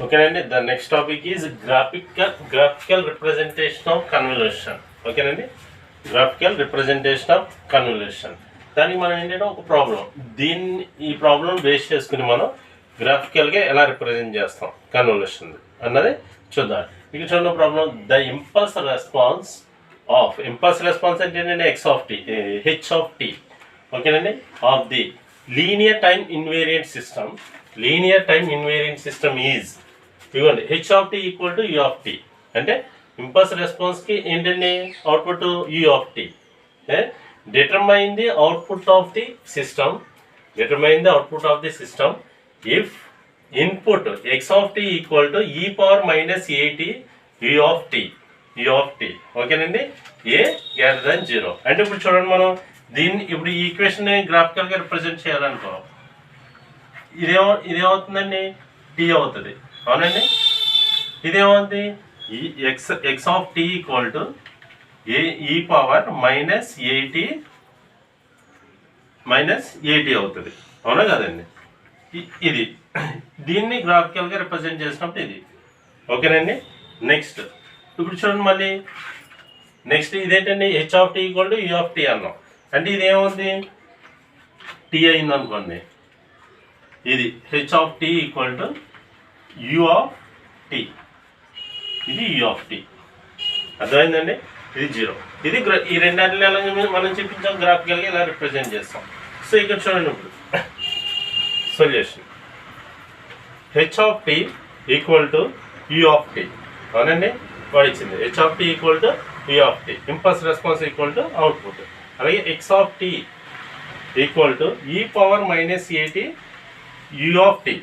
ఓకేనండి. The next topic is graphical representation of convolution. ఓకేనండి, graphical representation of convolution. దానికి మనం ఏంటంటే ఒక ప్రాబ్లం, ఈ ప్రాబ్లం బేస్ చేసుకుని మనం గ్రాఫికల్గా ఎలా రిప్రజెంట్ చేస్తాం కన్వల్యూషన్ అన్నది చూద్దాం. ఇక చూడండి ప్రాబ్లం, ద ఇంపల్స్ రెస్పాన్స్ అంటే ఏంటంటే x of t, h of t, ఓకేనండి, of the linear time invariant system is ఇవ్వండి h of t equal to u of t. అంటే ఇంపల్స్ రెస్పాన్స్కి ఏంటండి output u of t. Determine the output of the system if input x of t equal to e power minus at u of t. ఓకేనండి, a greater than 0. అంటే ఇప్పుడు చూడండి, మనం దీన్ని ఇప్పుడు ఈ ఈక్వేషన్ గ్రాఫికల్గా రిప్రజెంట్ చేయాలనుకో, ఇదేమవుతుందండి, t అవుతుంది. అవునండి, ఇదేమవుతుంది, x of t equal to e power minus a t అవుతుంది. అవునా కదండి, ఇది దీన్ని గ్రాఫికల్గా రిప్రజెంట్ చేసినప్పుడు ఇది. ఓకేనండి, నెక్స్ట్ ఇప్పుడు చూడండి మళ్ళీ నెక్స్ట్ ఇదేంటండి, h of t equal to u of t అన్నాం. అంటే ఇది ఏమవుతుంది, టీ అయింది అనుకోండి, ఇది h of t equal to u of t, ఇది యూ ఆఫ్ టీ. అర్థమైందండి, ఇది 0. ఇది ఈ రెండింటిని మనం చూపించాం గ్రాఫికల్గా ఇలా రిప్రజెంట్ చేస్తాం. సో ఇక్కడ చూడండి ఇప్పుడు solution, h of t equal to u of t. అవునండి, వాడు ఇచ్చింది h of t equal to u of t, impulse response equal to output. అలాగే x of t equal to e power minus a t u of t.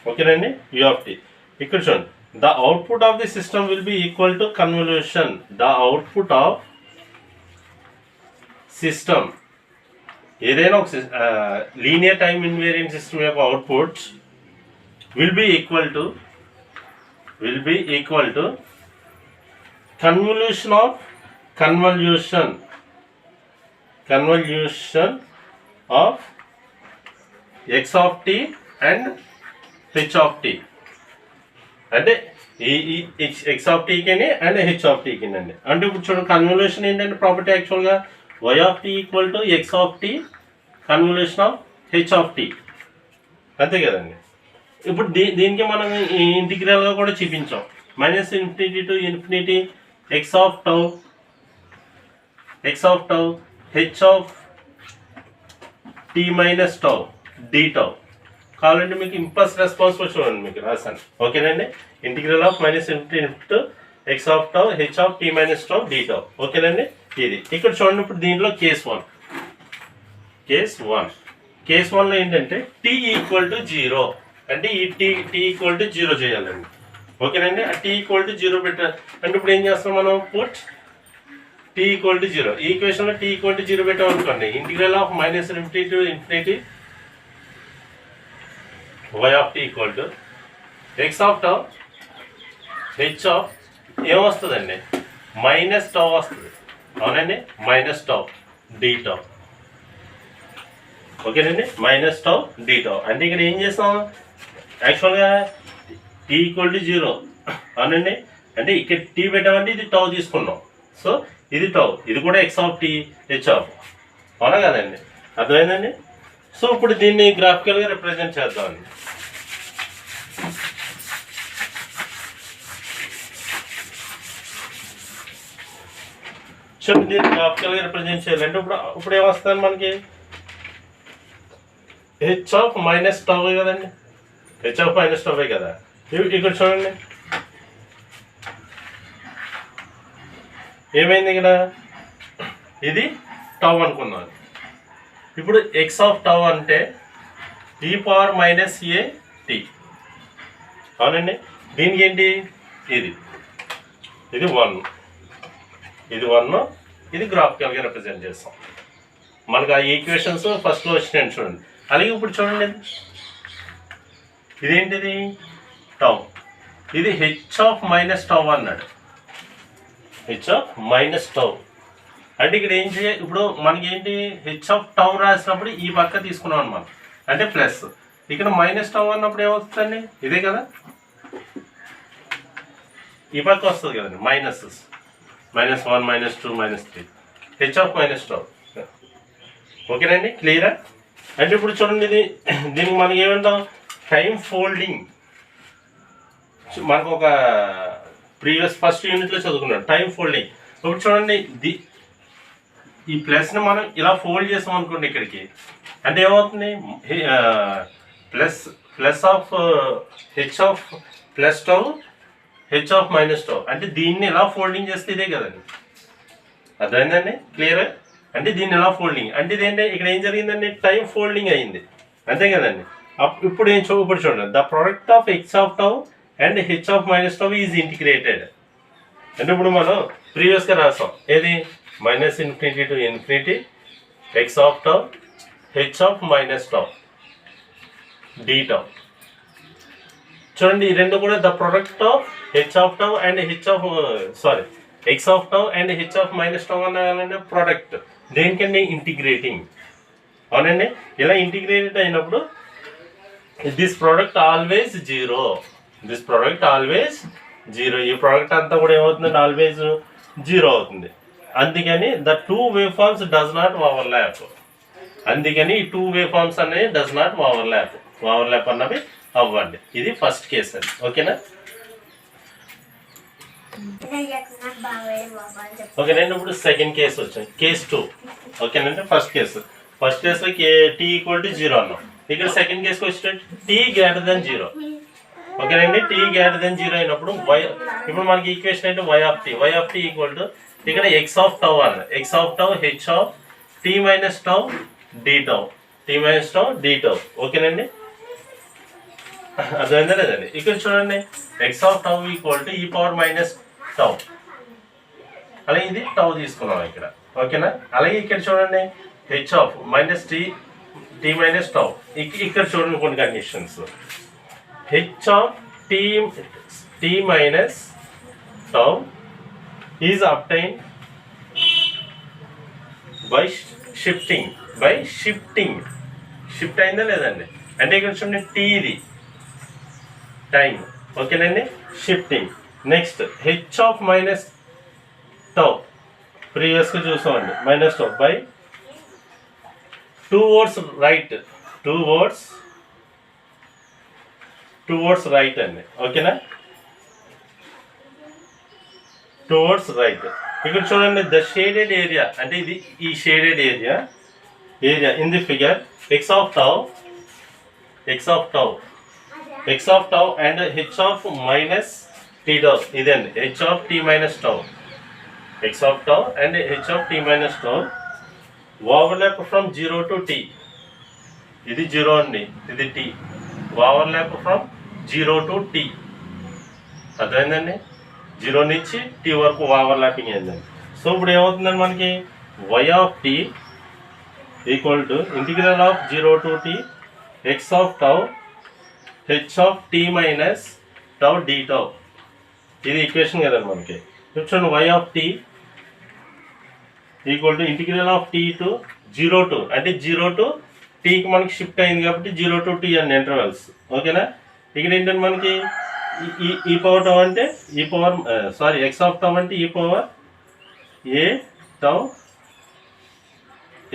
ఓకేనండి, u of t. ఇక్కడ చూడండి, the output of the system will be equal to convolution. The output of system, ఏదైనా ఒక linear time invariant system యొక్క outputs will be equal to convolution of x of t and h of t. అంటే ఈ x of t కి and h of t కి అండి. అంటే ఇప్పుడు చూడండి, కన్వల్యూషన్ ఏంటంటే ప్రాపర్టీ యాక్చువల్గా y of t equal to x of t convolution of h of t, అంతే కదండి. ఇప్పుడు దీనికి మనం ఇంటిగ్రల్గా కూడా చూపించాం, minus infinity to infinity x of tau h of t minus tau d tau. కావాలంటే మీకు ఇంపల్స్ రెస్పాన్స్ చూడండి, మీకు రాశాను. ఓకేనండి, integral of minus infinity to x of tau h of t minus tau d tau. ఓకేనండి, ఇది ఇక్కడ చూడండి. ఇప్పుడు దీంట్లో కేస్ 1లో ఏంటంటే టీ ఈక్వల్ టు 0, అంటే ఈ టీ ఈక్వల్ టు 0 చేయాలండి. ఓకేనండి, ఆ టీ ఈక్వల్ టు 0 పెట్టాలి. అంటే ఇప్పుడు ఏం చేస్తాం మనం, పుట్ టీ ఈక్వల్ టు 0. ఈ ఈక్వేషన్లో టీ ఈక్వల్ టు 0 పెట్టాం అనుకోండి, integral of minus infinity to infinity y of t equal to x of tau h of ఏమొస్తుందండి, మైనస్ టౌ వస్తుంది. అవునండి, మైనస్ టౌ డి టౌ. ఓకేనండి, మైనస్ టౌ డి టౌ. అంటే ఇక్కడ ఏం చేస్తాం, యాక్చువల్గా టీ ఈక్వల్ టు 0. అవునండి, అంటే ఇక్కడ టీ పెట్టామంటే ఇది టౌ తీసుకున్నాం. సో ఇది టౌ, ఇది కూడా X of t h of. అవునా కదండి, అర్థమైందండి. సో ఇప్పుడు దీన్ని గ్రాఫికల్గా రిప్రజెంట్ చేద్దామండి. సో దీన్ని గ్రాఫికల్గా రిప్రజెంట్ చేయాలంటే ఇప్పుడు ఏమొస్తుంది మనకి, హెచ్ ఆఫ్ మైనస్ టౌ కదండి, హెచ్ ఆఫ్ మైనస్ టౌ కదా. ఇక్కడ చూడండి ఏమైంది, ఇక్కడ ఇది టౌ అనుకున్నాను. ఇప్పుడు ఎక్స్ ఆఫ్ టౌ అంటే ఈ పవర్ మైనస్ ఏ టీ. అవునండి, దీనికి ఏంటి, ఇది 1, ఇది గ్రాఫికల్గా రిప్రజెంట్ చేస్తాం. మనకు ఆ ఈక్వేషన్స్ ఫస్ట్లో వచ్చినాయండి చూడండి. అలాగే ఇప్పుడు చూడండి, ఇదేంటిది టౌ, ఇది హెచ్ ఆఫ్ మైనస్ టౌ అన్నాడు, హెచ్ ఆఫ్ మైనస్ టౌ. అంటే ఇక్కడ ఏం చేయాలి, ఇప్పుడు మనకి ఏంటి, హెచ్ ఆఫ్ టౌ రాసినప్పుడు ఈ పక్క తీసుకున్నాం అనమాట, అంటే ప్లస్. ఇక్కడ మైనస్ టౌ అన్నప్పుడు ఏమవుతుందండి, ఇదే కదా, ఈ పక్క వస్తుంది కదండి minus -1 -2 -3 H of minus tau. ఓకేనండి, క్లియరా? అంటే ఇప్పుడు చూడండి దీనికి మనకి ఏమంటాం, టైం ఫోల్డింగ్. మనకు ఒక ప్రీవియస్ ఫస్ట్ యూనిట్లో చదువుకున్నాం టైం ఫోల్డింగ్. ఇప్పుడు చూడండి ఈ ప్లస్ని మనం ఇలా ఫోల్డ్ చేసాం అనుకోండి ఇక్కడికి, అంటే ఏమవుతుంది, plus of h of plus tau h of minus tau. అంటే దీన్ని ఇలా ఫోల్డింగ్ చేస్తే ఇదే కదండి, అర్థమైందండి, క్లియర్? అంటే దీన్ని ఎలా ఫోల్డింగ్ అంటే ఇదేంటే ఇక్కడ ఏం జరిగిందండి, టైం ఫోల్డింగ్ అయింది, అంతే కదండి. ఇప్పుడు ఇప్పుడు చూడండి, the product of x of tau and h of minus tau is integrated. అంటే ఇప్పుడు మనం ప్రీవియస్గా రాసాం ఏది, -∞ to ∞ x of tau h of minus tau d tau. చూడండి ఈ రెండు కూడా the product of h of tau and x of tau and h of minus tau అన్న ప్రోడక్ట్ దేనికండి, ఇంటిగ్రేటింగ్. అవునండి, ఇలా ఇంటిగ్రేటెడ్ అయినప్పుడు this product always zero, this product always zero. ఈ ప్రోడక్ట్ అంతా కూడా ఏమవుతుందండి, ఆల్వేస్ జీరో అవుతుంది. అందుకని the two wave forms does not overlap. అందుకని ఈ టూ వేవ్ ఫార్మ్స్ అనేవి డస్ నాట్ ఓవర్లాప్ అన్నవి అవ్వండి. ఇది ఫస్ట్ కేసు అండి, ఓకేనా? ఓకేనండి, ఇప్పుడు సెకండ్ కేసు వచ్చింది, కేసు 2. ఓకేనండి, ఫస్ట్ కేసులో టీ ఈక్వల్ టు 0 అన్నాం. ఇక్కడ సెకండ్ కేసుకి వచ్చేటట్టు టీ గ్రేటర్ దెన్ 0. ఓకేనండి, టీ గ్రేటర్ దెన్ 0 అయినప్పుడు ఇప్పుడు మనకి ఈక్వేషన్ అంటే y of t equal to ఇక్కడ ఎక్స్ ఆఫ్ టౌ అన్న x of tau h of t minus tau d tau. ఓకేనండి, అర్థమైందా లేదండి? ఇక్కడ చూడండి x of tau equal to e power minus tau, అలాగే ఇది టౌ తీసుకున్నాం ఇక్కడ, ఓకేనా? అలాగే ఇక్కడ చూడండి h of minus t minus tau. ఇక్కడ చూడండి కొన్ని conditions, h of t minus tau is obtain by shift అయిందా లేదండి? అంటే ఇక్కడ చూడండి టీ ఇది టైం, ఓకేనండి, shifting. Next h of minus tau ప్రీవియస్గా చూసామండి, minus tau by two words right అండి, ఓకేనా? Two words right. ఇక్కడ చూడండి ద షేడెడ్ ఏరియా, అంటే ఇది ఈ shaded area in the figure x of tau and h of minus t tau. ఇదండి h of t minus tau, x of tau and h of t minus tau overlap from 0 to t. ఇది 0 అండి, ఇది t. Overlap from 0 to t. అర్థమైందండి, 0 నుంచి t వరకు overlapping అయిందండి. So ఇప్పుడు ఏమవుతుందండి మనకి y of t equal to integral of 0 to t x of tau h of t minus tau d tau. ఇది ఈక్వేషన్ కదండి మనకి. చూడండి y of t equal to integral of t to 0 to, అంటే 0 to tకి మనకి shift అయింది కాబట్టి 0 to t అన్ని intervals, ఓకేనా? ఇక్కడ ఏంటంటే మనకి ఈ పవర్ టౌ అంటే ఎక్స్ ఆఫ్ టౌ అంటే e power a tau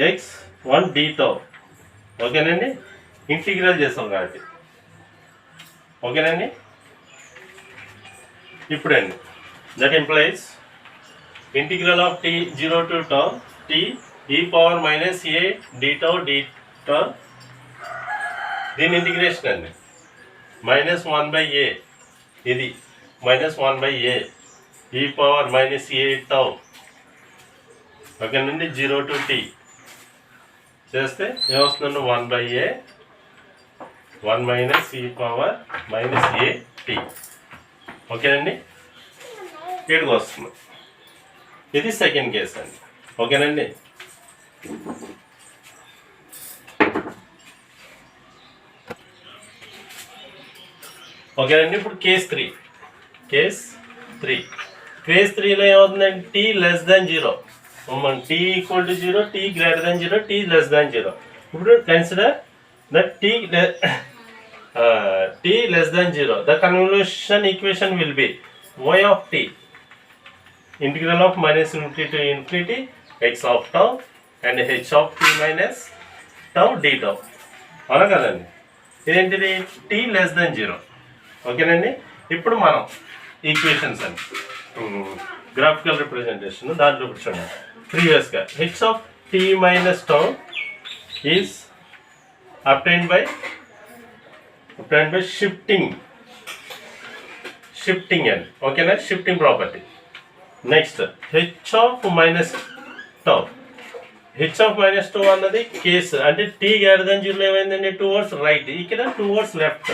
x 1 d tau, ఓకేనండి, ఇంటిగ్రల్ చేస్తాం కాబట్టి, ఓకేనండి. ఇప్పుడండి that implies integral of t 0 to tau t e power minus a d tau దీని ఇంటిగ్రేషన్ అండి -1/a, ఇది -1/a ఈ పవర్ మైనస్ ఏ టౌ, ఓకేనండి. 0 to t చేస్తే ఏమొస్తుందండి 1/a 1 మైనస్ ఈ పవర్ మైనస్ ఏ టీ, ఓకేనండి. ఇక్కడికి వస్తుంది, ఇది సెకండ్ కేస్ అండి, ఓకేనండి. ఓకేనండి, ఇప్పుడు కేస్ 3లో ఏమవుతుందండి t less than 0, t equal to 0, t greater than 0, t less than 0. ఇప్పుడు consider that t less than 0, the convolution equation will be y of t, integral of minus infinity to infinity x of tau and h of t minus tau d tau. అవునా కదండి? ఇదేంటిది t less than 0. ఓకేనండి. ఇప్పుడు మనం equations అండి graphical representation దాంట్లో చూడండి. ప్రీవియస్గా h of t minus tau is obtained by shifting అండి. ఓకేనా? Shifting property. Next h of minus tau. h of minus tau అన్నది కేసు అంటే t గ్రేటర్ దెన్ 0 ఏమైందండి టువర్డ్స్ రైట్, ఇక్కడ టువర్డ్స్ లెఫ్ట్.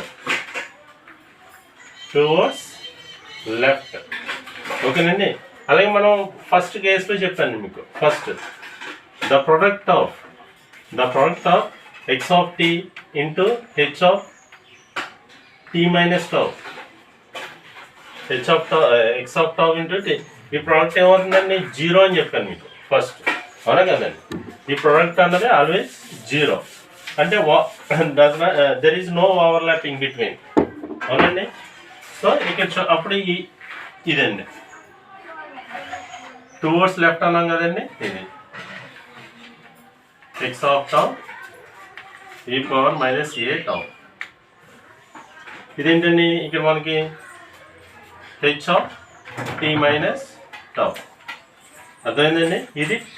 ఓకేనండి. అలాగే మనం ఫస్ట్ కేసులో చెప్పాను మీకు. First the product of x of t into h of t minus tau, x of tau into t. ఈ ప్రోడక్ట్ ఏమవుతుందండి 0 అని చెప్పాను మీకు ఫస్ట్. అవునా కదండి? ఈ ప్రోడక్ట్ అన్నది ఆల్వేస్ 0 అంటే there is no overlapping between. అవునండి. సో ఇక్కడ అప్పుడు ఇదండి టువర్డ్స్ లెఫ్ట్ అన్నాం కదండి. ఇది x of tau e power minus a tau. ఇదేంటండి ఇక్కడ మనకి h of t minus tau. అర్థమైందండి? ఇది t,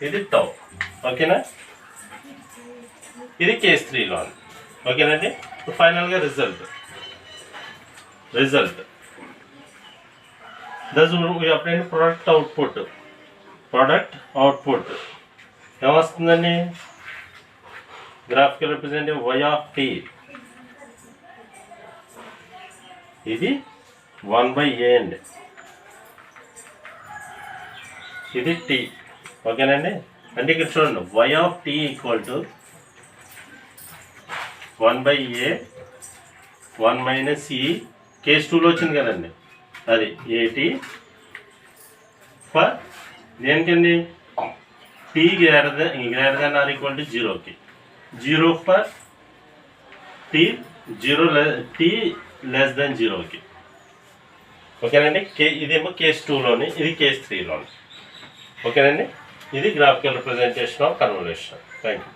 ఇది tau. ఓకేనా? ఇది కేస్ 3లో. ఓకేనండి. ఫైనల్గా result thus we obtain product output ఏమొస్తుందండి? Graphical representative y of t, ఇది 1/a అండి, ఇది t. ఓకేనండి. అంటే ఇక్కడ చూడండి y of t equal to 1/a 1 minus e case 2లో వచ్చింది కదండి, అది ఏటీ ఫర్ దేనికండి t greater than or equal to 0కి, 0 ఫర్ t లెస్ దెన్ 0కి. ఓకేనండి. ఇదేమో కేస్ 2లోని, ఇది కేస్ 3లోని. ఓకేనండి. ఇది graphical representation of convolution. Thank you.